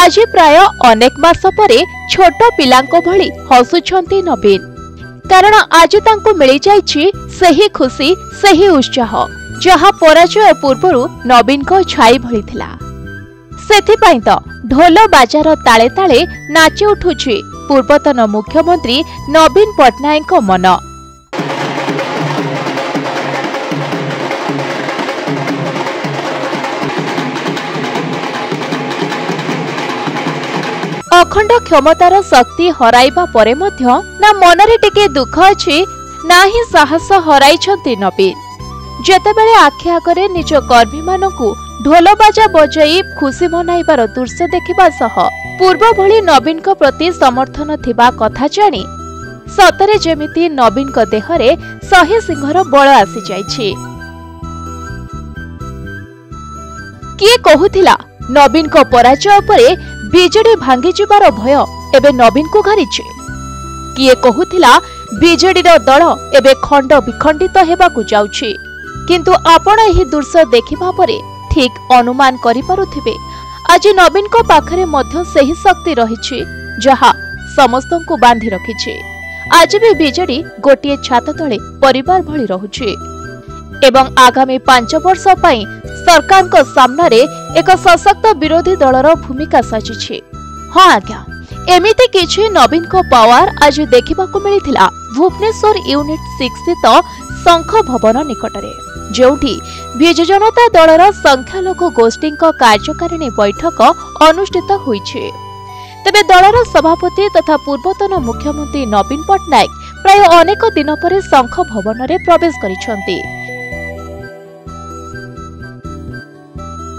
आज प्राय अनेक मास परे छोट पिलांको भली हसुछंती नवीन, कारण आज तांको मिली जाइछि सही खुशी सही उत्साह जहा पराजय पूर्वरु नवीन को छाई भली थिला। सेथिपाई तो ढोल बाजार ताले ताले नाची उठुछि पूर्वतन मुख्यमंत्री नवीन पट्टनायक मन। अखंड क्षमतार शक्ति हराइबा परे मध्य ना मनरे टिके दुख अछि ना ही साहस हराइछंती नवीन। जेतेबेले आखि आगरे निज कर्मी मानकु ढोल बाजा बजाई खुशी मनाइबार दृश्य देखिबा सह पूर्व भली नवीन को प्रति समर्थन थिबा कथा जानी सतरे जेमिति नवीन को देहरे 100 सिंहर बळ आसी जाइछि। किए कहुथिला नवीन को पराजय परे बीजेडी भांगी जिबार भय एबे नवीन को घारिछि। किए कहुथिला बीजेडीर दल एबे खंड विखंडित हेबाकु जाउछि, किंतु आपण एही दृश्य देखिबा परे ठीक अनुमान करि पारुथिबे आज नवीन को पाखरे मध्य सही शक्ति रहिछि जहा समस्तंकु बांधी रखिछि। आज भी बीजेडी गोटिए छात तले परिवार भली रहुछि एवं आगामी 5 वर्ष पई सरकार को सामना रे एक सशक्त विरोधी दलर भूमिका सजिछि। हाँ आज्ञा, एमिति किछि नवीन को पावर आज देखिबाकु मिलिथिला भुवनेश्वर यूनिट 6 स्थित शंख भवन निकटरे, जोठी विजु जनता दलर संख्यालघु गोष्ठी कार्यकारिणी बैठक अनुष्ठित होइछि। तबे दलर सभापति तथा पूर्वतन मुख्यमंत्री नवीन पट्टनायक प्राय अनेक दिन पर शंख भवन रे प्रवेश करिसंती।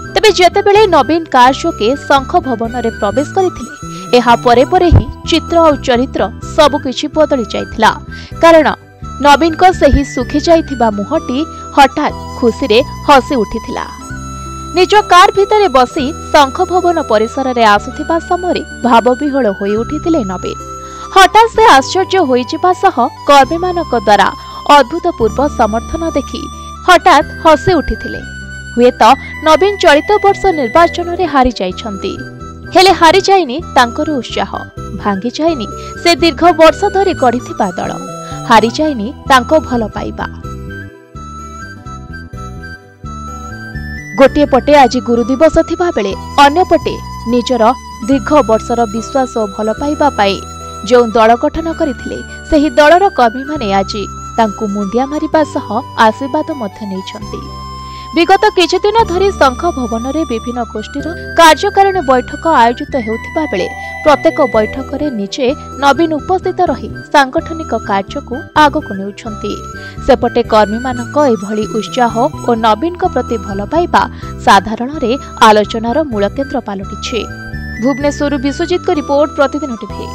तबे जेतेबेले नवीन कार जोगे शंख भवन रे प्रवेश करिथिले एहा परे परे ही चित्र और चरित्र सब किछि बदली जाइथिला, कारण नवीन को सही सुखी जाइथिबा मुहटी हठात खुशी रे हसी उठिथिला। निज कार भितरे बसी शंख भवन परिसर रे आसुथिबा समय भावविह्वल होई उठिथिले नवीन। हठात से आश्चर्य होई जिबा सह कर्मी मानक द्वारा अद्भुतपूर्व समर्थन देखि हठात हसी उठिथिले। हुए तो नवीन चलित वर्ष निर्वाचन रे हारी जाइछंती, हेले हारी जाइनी तांकर उत्साह, भांगी जाइनी से दीर्घ वर्ष धरि गढ़िथिबा दल, हारी जाइनी तांको भल पाइबा। गोटे पटे आज गुरु दिवस थिबा बेले अन्य पटे निजर दीर्घ वर्षर विश्वास और भल पाइबा पाई जो दल गठन करथिले सेही दलर कर्मी माने आज तांको मुंडिया मारिबा सह आशीर्वाद मध्य नैछंती। विगत किछि दिन धरि शंख भवन रे विभिन्न गोष्ठीर कार्यकारिणी बैठक आयोजित हेउथिबा बेले प्रत्येक बैठक रे निजे नवीन उपस्थित रही सांगठनिक कार्य को आगको नेउछंती। सेपटे कर्मी मानक एभली उत्साह और नवीन को प्रति भल पाइबा साधारण रे आलोचनार मूल केंद्र पालटिछि। भुवनेश्वर विश्वजीत को रिपोर्ट, प्रतिदिन टीवी।